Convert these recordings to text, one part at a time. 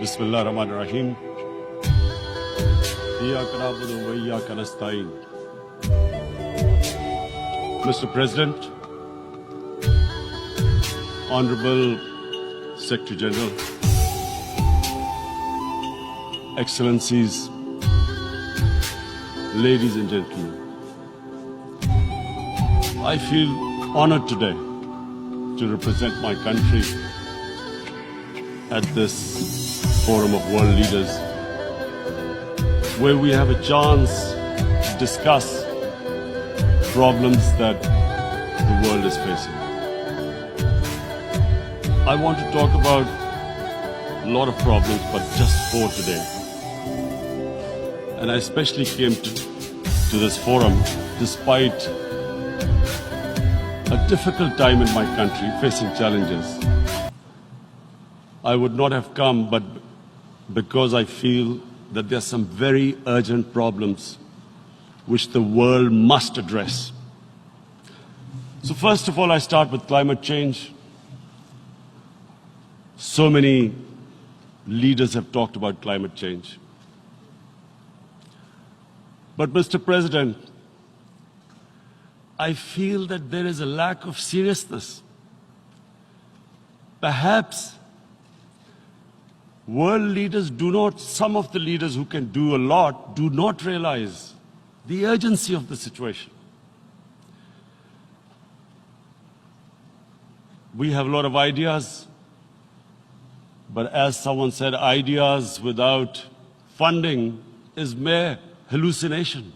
Bismillah ar-Rahman ar-Rahim. Iyyaka na'budu wa iyyaka nasta'in. Mr. President, Honorable Secretary General, Excellencies, ladies and gentlemen, I feel honored today to represent my country at this forum of world leaders, where we have a chance to discuss problems that the world is facing. I want to talk about a lot of problems, but just four today. And I especially came to this forum despite a difficult time in my country, facing challenges. I would not have come, but because I feel that there are some very urgent problems which the world must address. So first of all, I start with climate change. So many leaders have talked about climate change. But Mr. President, I feel that there is a lack of seriousness. Perhaps world leaders some of the leaders who can do a lot, do not realize the urgency of the situation. We have a lot of ideas, but as someone said, ideas without funding is mere hallucination.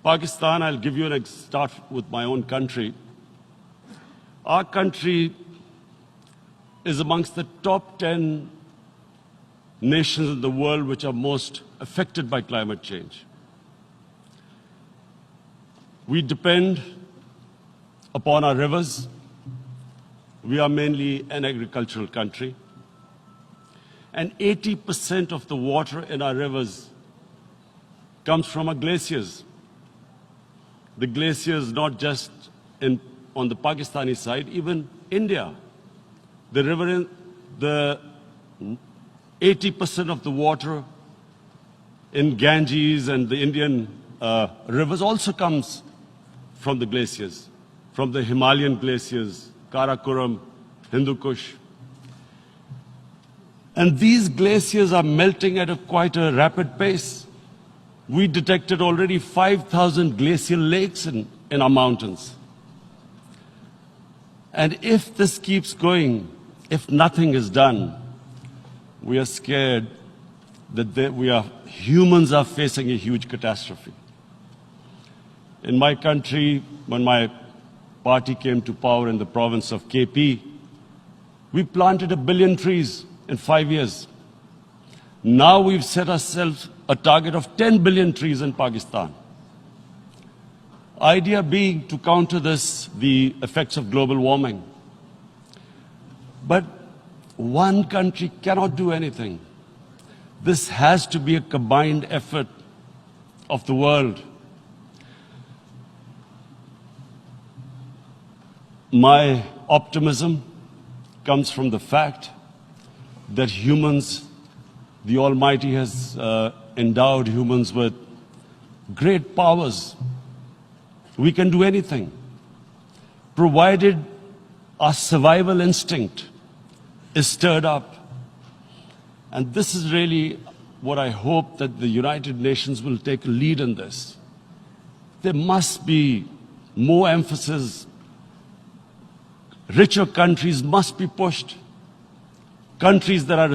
Pakistan, I'll give you start with my own country. Our country is amongst the top 10 nations in the world which are most affected by climate change. We depend upon our rivers. We are mainly an agricultural country. And 80% of the water in our rivers comes from our glaciers. The glaciers not just on the Pakistani side, even India. The 80% of the water in Ganges and the Indian rivers also comes from the glaciers, from the Himalayan glaciers, Karakoram, Hindu Kush. And these glaciers are melting at quite a rapid pace. We detected already 5,000 glacial lakes in our mountains. And if this keeps going, if nothing is done, we are scared that humans are facing a huge catastrophe. In my country, when my party came to power in the province of KP, we planted 1 billion trees in 5 years. Now we've set ourselves a target of 10 billion trees in Pakistan. Idea being to counter the effects of global warming. But one country cannot do anything. This has to be a combined effort of the world. My optimism comes from the fact that the Almighty has endowed humans with great powers. We can do anything, provided our survival instinct is stirred up. And this is really what I hope that the United Nations will take a lead in this. There must be more emphasis. Richer countries must be pushed. Countries that are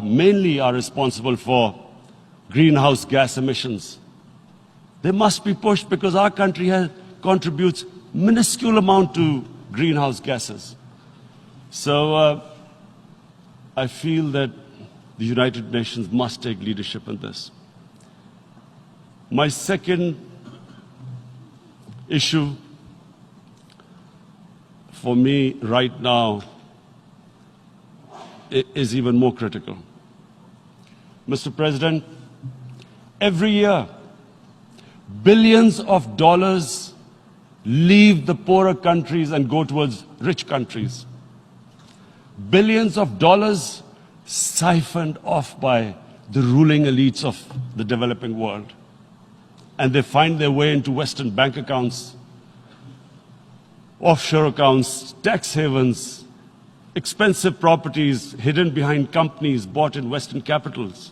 mainly responsible for greenhouse gas emissions. They must be pushed because our country contributes minuscule amount to greenhouse gases. So I feel that the United Nations must take leadership in this. My second issue for me right now is even more critical. Mr. President, every year, billions of dollars leave the poorer countries and go towards rich countries. billions of dollars siphoned off by the ruling elites of the developing world. And they find their way into Western bank accounts, offshore accounts, tax havens, expensive properties hidden behind companies bought in Western capitals.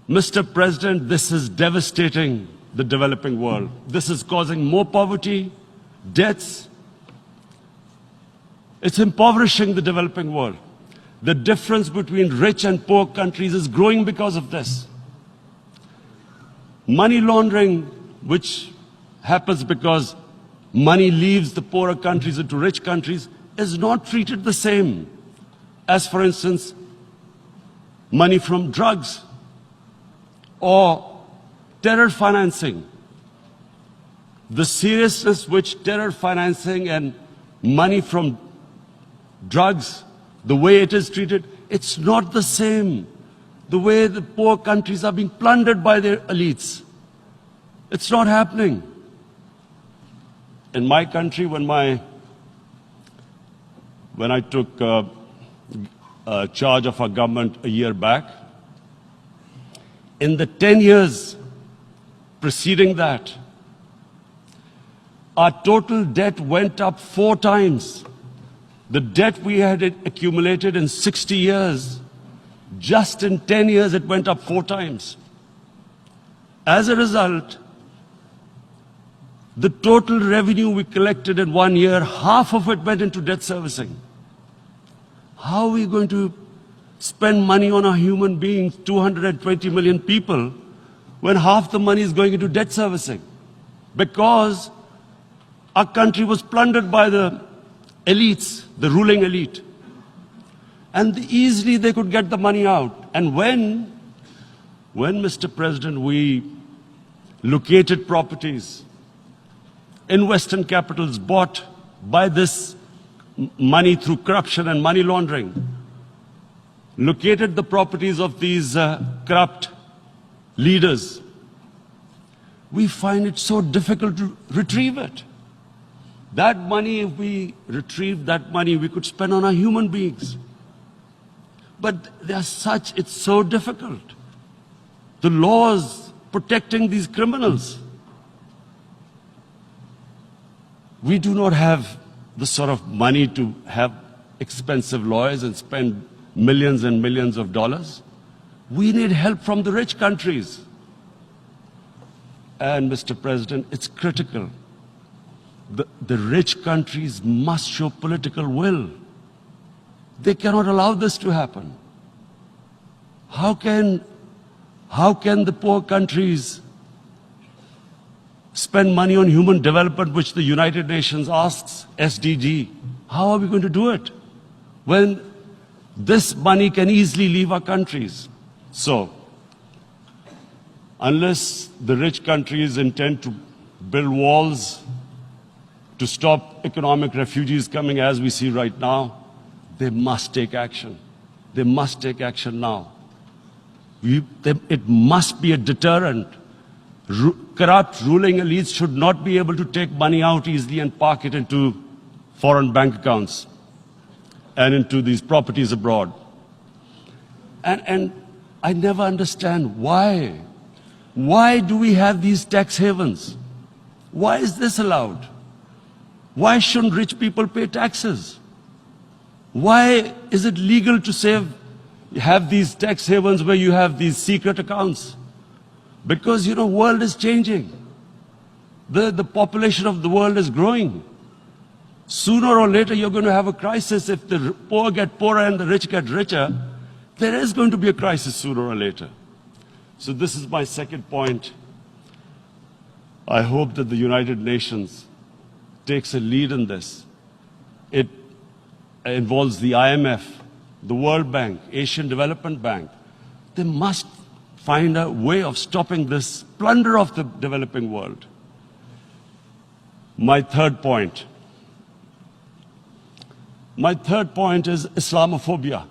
Mr. President, this is devastating the developing world. This is causing more poverty, debts. It's impoverishing the developing world. The difference between rich and poor countries is growing because of this. Money laundering, which happens because money leaves the poorer countries into rich countries, is not treated the same as, for instance, money from drugs or terror financing. The seriousness which terror financing and money from drugs, the way it is treated, it's not the same. The way the poor countries are being plundered by their elites. It's not happening. In my country, when I took charge of our government a year back, in the 10 years preceding that, our total debt went up 4 times. The debt we had accumulated in 60 years, just in 10 years it went up 4 times. As a result, the total revenue we collected in 1 year, half of it went into debt servicing. How are we going to spend money on our human beings, 220 million people, when half the money is going into debt servicing? Because our country was plundered by the elites, the ruling elite. And easily they could get the money out. And when, Mr. President, we located properties in Western capitals bought by this money through corruption and money laundering, located the properties of these corrupt leaders, we find it so difficult to retrieve it. That money, if we retrieved that money, we could spend on our human beings. But it's so difficult. The laws protecting these criminals. We do not have the sort of money to have expensive lawyers and spend millions and millions of dollars. We need help from the rich countries. And, Mr. President, it's critical. The rich countries must show political will. They cannot allow this to happen. How can the poor countries spend money on human development, which the United Nations asks, SDG? How are we going to do it when this money can easily leave our countries? So, unless the rich countries intend to build walls to stop economic refugees coming, as we see right now, they must take action. They must take action now. It must be a deterrent. Corrupt ruling elites should not be able to take money out easily and park it into foreign bank accounts and into these properties abroad. And I never understand why. Why do we have these tax havens? Why is this allowed? Why shouldn't rich people pay taxes? Why is it legal to have these tax havens where you have these secret accounts? Because, the world is changing. The population of the world is growing. Sooner or later, you're going to have a crisis. If the poor get poorer and the rich get richer, there is going to be a crisis sooner or later. So this is my second point. I hope that the United Nations takes a lead in this. It involves the IMF, the World Bank, Asian Development Bank. They must find a way of stopping this plunder of the developing world. My third point is Islamophobia.